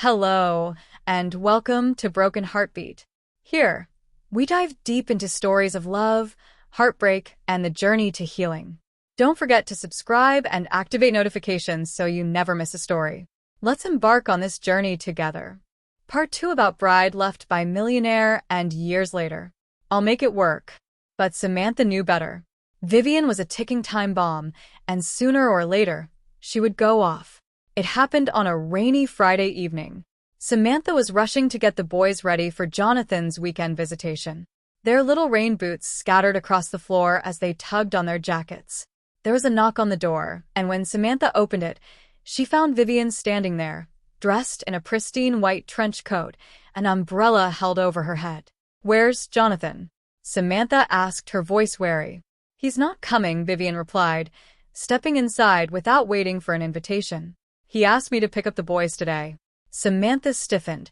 Hello, and welcome to Broken Heartbeat. Here, we dive deep into stories of love, heartbreak, and the journey to healing. Don't forget to subscribe and activate notifications so you never miss a story. Let's embark on this journey together. Part 2 about Bride left by Millionaire and years later. I'll make it work. But Samantha knew better. Vivian was a ticking time bomb, and sooner or later, she would go off. It happened on a rainy Friday evening. Samantha was rushing to get the boys ready for Jonathan's weekend visitation. Their little rain boots scattered across the floor as they tugged on their jackets. There was a knock on the door, and when Samantha opened it, she found Vivian standing there, dressed in a pristine white trench coat, an umbrella held over her head. "Where's Jonathan?" Samantha asked, her voice wary. "He's not coming," Vivian replied, stepping inside without waiting for an invitation. "He asked me to pick up the boys today." Samantha stiffened,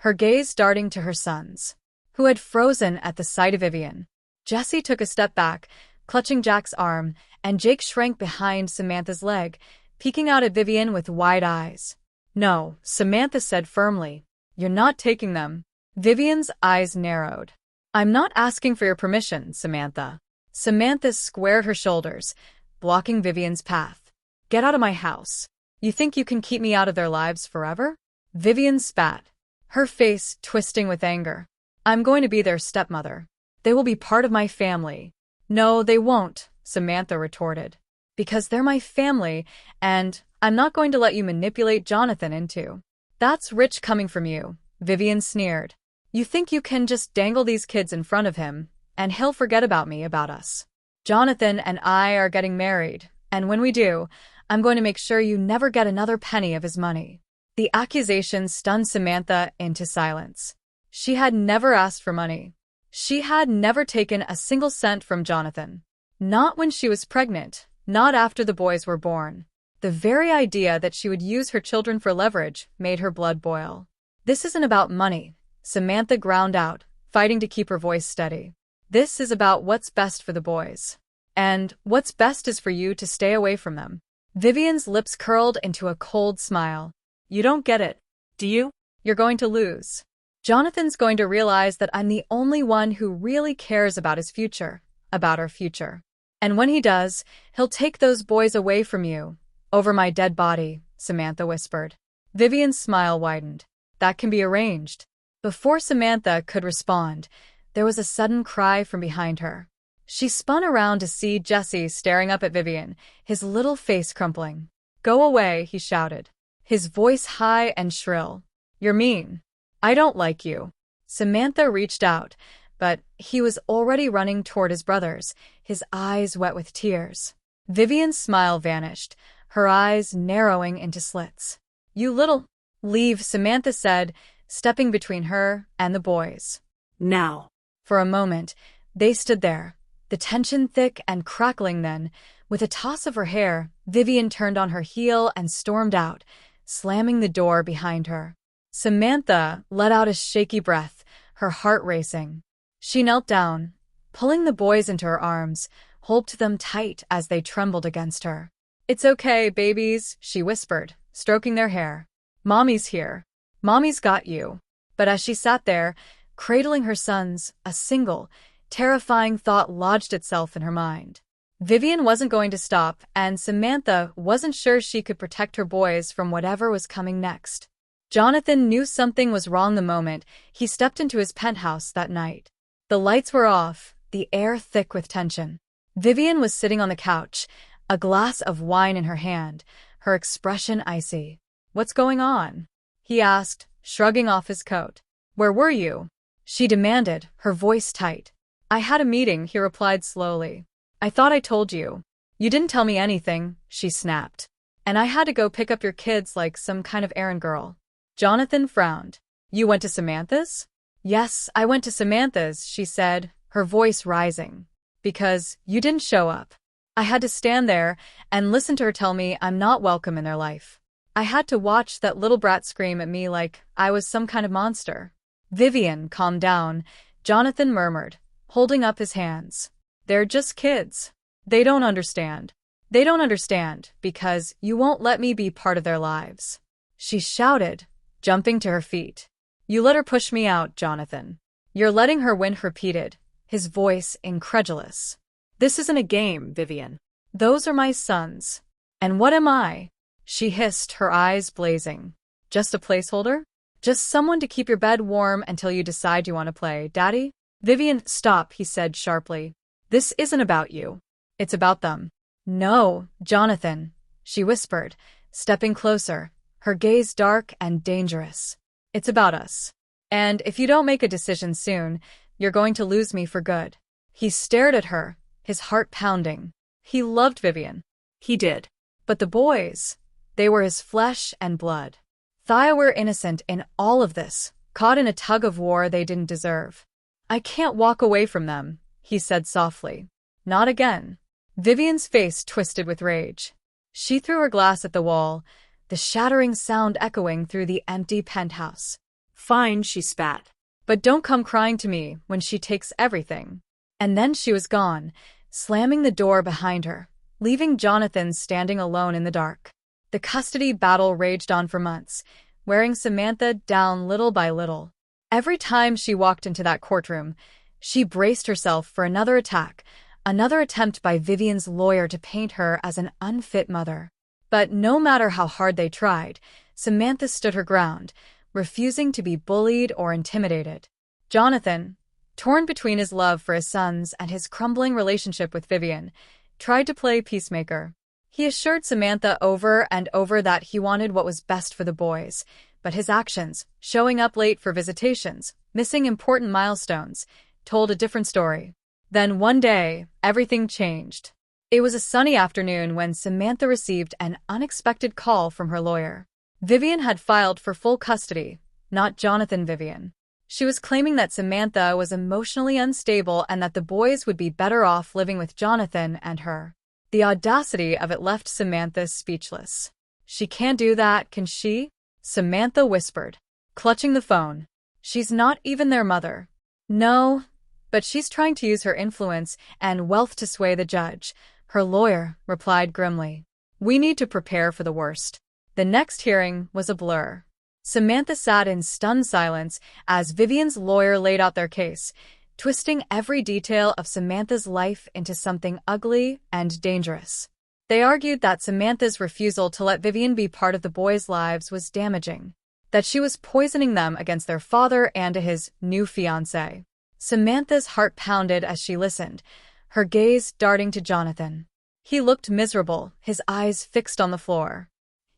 her gaze darting to her sons, who had frozen at the sight of Vivian. Jesse took a step back, clutching Jack's arm, and Jake shrank behind Samantha's leg, peeking out at Vivian with wide eyes. "No," Samantha said firmly. "You're not taking them." Vivian's eyes narrowed. "I'm not asking for your permission, Samantha." Samantha squared her shoulders, blocking Vivian's path. "Get out of my house. You think you can keep me out of their lives forever?" Vivian spat, her face twisting with anger. "I'm going to be their stepmother. They will be part of my family." "No, they won't," Samantha retorted. "Because they're my family, and I'm not going to let you manipulate Jonathan into." "That's rich coming from you," Vivian sneered. "You think you can just dangle these kids in front of him, and he'll forget about me, about us. Jonathan and I are getting married, and when we do, I'm going to make sure you never get another penny of his money." The accusation stunned Samantha into silence. She had never asked for money. She had never taken a single cent from Jonathan. Not when she was pregnant, not after the boys were born. The very idea that she would use her children for leverage made her blood boil. "This isn't about money," Samantha ground out, fighting to keep her voice steady. "This is about what's best for the boys. And what's best is for you to stay away from them." Vivian's lips curled into a cold smile. "You don't get it, do you? You're going to lose. Jonathan's going to realize that I'm the only one who really cares about his future, about our future. And when he does, he'll take those boys away from you, over my dead body," Samantha whispered. Vivian's smile widened. "That can be arranged." Before Samantha could respond, there was a sudden cry from behind her. She spun around to see Jesse staring up at Vivian, his little face crumpling. "Go away," he shouted, his voice high and shrill. "You're mean. I don't like you." Samantha reached out, but he was already running toward his brothers, his eyes wet with tears. Vivian's smile vanished, her eyes narrowing into slits. "You little—" "Leave," Samantha said, stepping between her and the boys. "Now." For a moment, they stood there, the tension thick and crackling. Then, with a toss of her hair, Vivian turned on her heel and stormed out, slamming the door behind her. Samantha let out a shaky breath, her heart racing. She knelt down, pulling the boys into her arms, holding them tight as they trembled against her. "It's okay, babies," she whispered, stroking their hair. "Mommy's here. Mommy's got you." But as she sat there, cradling her sons, a single, terrifying thought lodged itself in her mind. Vivian wasn't going to stop, and Samantha wasn't sure she could protect her boys from whatever was coming next. Jonathan knew something was wrong the moment he stepped into his penthouse that night. The lights were off, the air thick with tension. Vivian was sitting on the couch, a glass of wine in her hand, her expression icy. "What's going on?" he asked, shrugging off his coat. "Where were you?" she demanded, her voice tight. "I had a meeting," he replied slowly. "I thought I told you." "You didn't tell me anything," she snapped. "And I had to go pick up your kids like some kind of errand girl." Jonathan frowned. "You went to Samantha's?" "Yes, I went to Samantha's," she said, her voice rising. "Because you didn't show up. I had to stand there and listen to her tell me I'm not welcome in their life. I had to watch that little brat scream at me like I was some kind of monster." "Vivian, calm down," Jonathan murmured, holding up his hands. "They're just kids. They don't understand. They don't understand because you won't let me be part of their lives." She shouted, jumping to her feet. You let her push me out, Jonathan. You're letting her win, repeated, his voice incredulous. This isn't a game, Vivian. Those are my sons. And what am I? She hissed, her eyes blazing. Just a placeholder? Just someone to keep your bed warm until you decide you want to play, Daddy? Vivian, stop, he said sharply. This isn't about you. It's about them. No, Jonathan, she whispered, stepping closer, her gaze dark and dangerous. It's about us. And if you don't make a decision soon, you're going to lose me for good. He stared at her, his heart pounding. He loved Vivian. He did. But the boys, they were his flesh and blood. They were innocent in all of this, caught in a tug-of-war they didn't deserve. I can't walk away from them, he said softly. Not again. Vivian's face twisted with rage. She threw her glass at the wall, the shattering sound echoing through the empty penthouse. Fine, she spat. But don't come crying to me when she takes everything. And then she was gone, slamming the door behind her, leaving Jonathan standing alone in the dark. The custody battle raged on for months, wearing Samantha down little by little. Every time she walked into that courtroom, she braced herself for another attack, another attempt by Vivian's lawyer to paint her as an unfit mother. But no matter how hard they tried, Samantha stood her ground, refusing to be bullied or intimidated. Jonathan, torn between his love for his sons and his crumbling relationship with Vivian, tried to play peacemaker. He assured Samantha over and over that he wanted what was best for the boys, but his actions, showing up late for visitations, missing important milestones, told a different story. Then one day, everything changed. It was a sunny afternoon when Samantha received an unexpected call from her lawyer. Vivian had filed for full custody, not Jonathan Vivian. She was claiming that Samantha was emotionally unstable and that the boys would be better off living with Jonathan and her. The audacity of it left Samantha speechless. She can't do that, can she? Samantha whispered, clutching the phone. She's not even their mother. No, but she's trying to use her influence and wealth to sway the judge, her lawyer replied grimly. We need to prepare for the worst. The next hearing was a blur. Samantha sat in stunned silence as Vivian's lawyer laid out their case, twisting every detail of Samantha's life into something ugly and dangerous. They argued that Samantha's refusal to let Vivian be part of the boys' lives was damaging, that she was poisoning them against their father and his new fiancé. Samantha's heart pounded as she listened, her gaze darting to Jonathan. He looked miserable, his eyes fixed on the floor.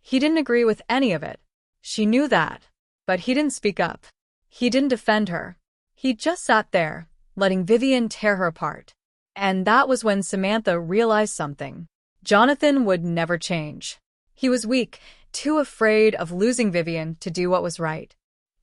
He didn't agree with any of it. She knew that, but he didn't speak up. He didn't defend her. He just sat there, letting Vivian tear her apart. And that was when Samantha realized something. Jonathan would never change. He was weak, too afraid of losing Vivian to do what was right.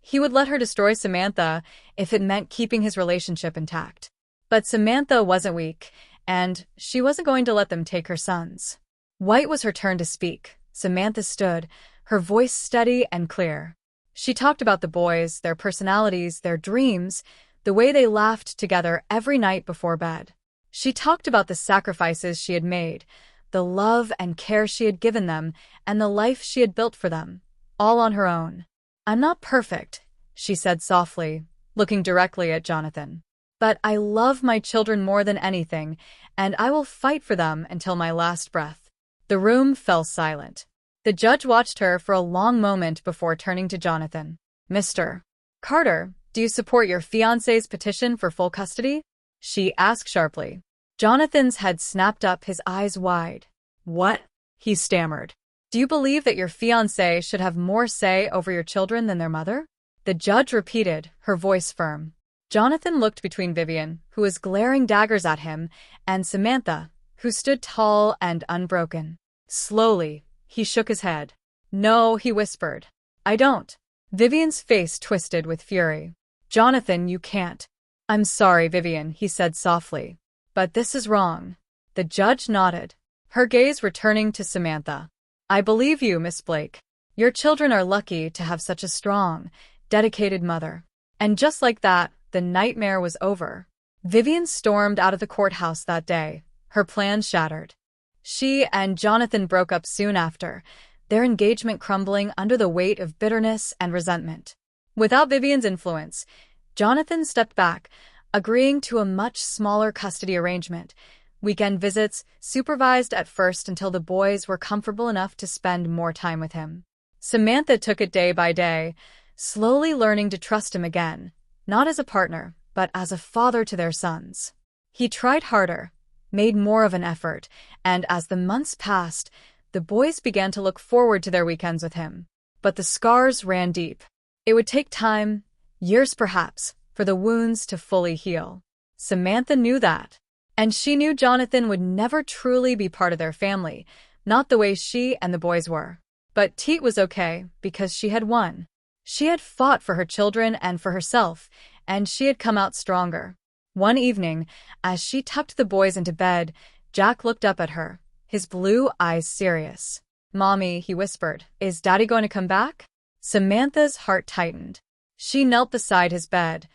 He would let her destroy Samantha if it meant keeping his relationship intact. But Samantha wasn't weak, and she wasn't going to let them take her sons. White was her turn to speak. Samantha stood, her voice steady and clear. She talked about the boys, their personalities, their dreams, the way they laughed together every night before bed. She talked about the sacrifices she had made, the love and care she had given them, and the life she had built for them, all on her own. I'm not perfect, she said softly, looking directly at Jonathan. But I love my children more than anything, and I will fight for them until my last breath. The room fell silent. The judge watched her for a long moment before turning to Jonathan. Mr. Carter, do you support your fiancé's petition for full custody? She asked sharply. Jonathan's head snapped up, his eyes wide. What? He stammered. Do you believe that your fiancé should have more say over your children than their mother? The judge repeated, her voice firm. Jonathan looked between Vivian, who was glaring daggers at him, and Samantha, who stood tall and unbroken. Slowly, he shook his head. No, he whispered. I don't. Vivian's face twisted with fury. Jonathan, you can't. I'm sorry, Vivian, he said softly. But this is wrong. The judge nodded, her gaze returning to Samantha. I believe you, Miss Blake. Your children are lucky to have such a strong, dedicated mother. And just like that, the nightmare was over. Vivian stormed out of the courthouse that day, her plans shattered. She and Jonathan broke up soon after, their engagement crumbling under the weight of bitterness and resentment. Without Vivian's influence, Jonathan stepped back, agreeing to a much smaller custody arrangement. Weekend visits, supervised at first until the boys were comfortable enough to spend more time with him. Samantha took it day by day, slowly learning to trust him again, not as a partner, but as a father to their sons. He tried harder, made more of an effort, and as the months passed, the boys began to look forward to their weekends with him. But the scars ran deep. It would take time, years perhaps, for the wounds to fully heal. Samantha knew that. And she knew Jonathan would never truly be part of their family, not the way she and the boys were. But Teet was okay, because she had won. She had fought for her children and for herself, and she had come out stronger. One evening, as she tucked the boys into bed, Jack looked up at her, his blue eyes serious. "Mommy," he whispered, "is Daddy going to come back?" Samantha's heart tightened. She knelt beside his bed,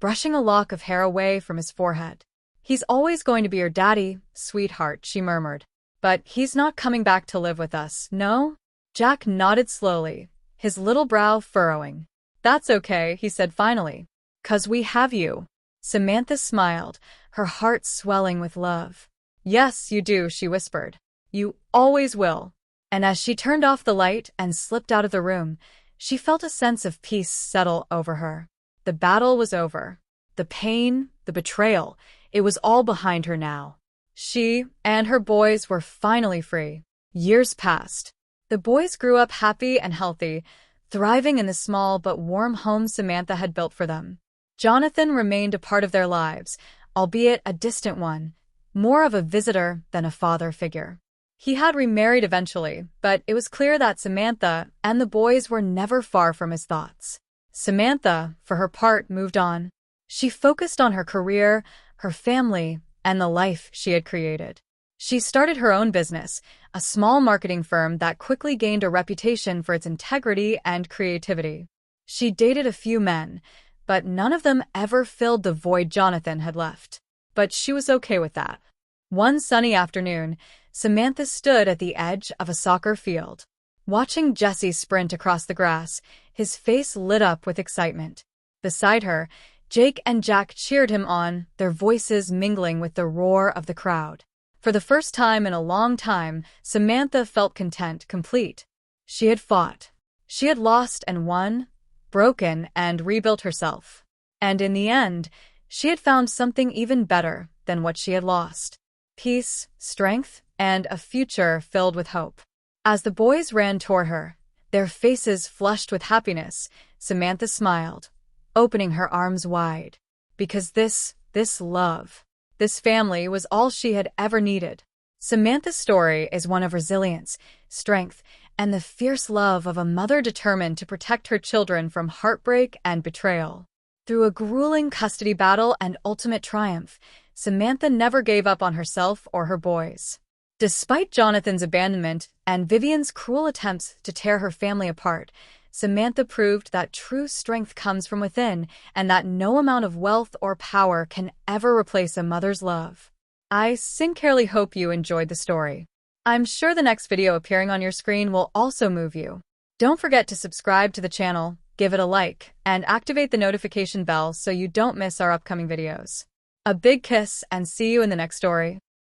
brushing a lock of hair away from his forehead. "He's always going to be your daddy, sweetheart," she murmured. "But he's not coming back to live with us, no?" Jack nodded slowly, his little brow furrowing. "That's okay," he said finally. "'Cause we have you." Samantha smiled, her heart swelling with love. "Yes, you do," she whispered. "You always will." And as she turned off the light and slipped out of the room, she felt a sense of peace settle over her. The battle was over. The pain, the betrayal, it was all behind her now. She and her boys were finally free. Years passed. The boys grew up happy and healthy, thriving in the small but warm home Samantha had built for them. Jonathan remained a part of their lives, albeit a distant one, more of a visitor than a father figure. He had remarried eventually, but it was clear that Samantha and the boys were never far from his thoughts. Samantha, for her part, moved on. She focused on her career, her family, and the life she had created. She started her own business, a small marketing firm that quickly gained a reputation for its integrity and creativity. She dated a few men, but none of them ever filled the void Jonathan had left. But she was okay with that. One sunny afternoon, Samantha stood at the edge of a soccer field. Watching Jesse sprint across the grass, his face lit up with excitement. Beside her, Jake and Jack cheered him on, their voices mingling with the roar of the crowd. For the first time in a long time, Samantha felt content, complete. She had fought. She had lost and won, broken and rebuilt herself. And in the end, she had found something even better than what she had lost. Peace, strength, and a future filled with hope. As the boys ran toward her, their faces flushed with happiness, Samantha smiled, opening her arms wide. Because this love, this family was all she had ever needed. Samantha's story is one of resilience, strength, and the fierce love of a mother determined to protect her children from heartbreak and betrayal. Through a grueling custody battle and ultimate triumph, Samantha never gave up on herself or her boys. Despite Jonathan's abandonment and Vivian's cruel attempts to tear her family apart, Samantha proved that true strength comes from within and that no amount of wealth or power can ever replace a mother's love. I sincerely hope you enjoyed the story. I'm sure the next video appearing on your screen will also move you. Don't forget to subscribe to the channel, give it a like, and activate the notification bell so you don't miss our upcoming videos. A big kiss and see you in the next story.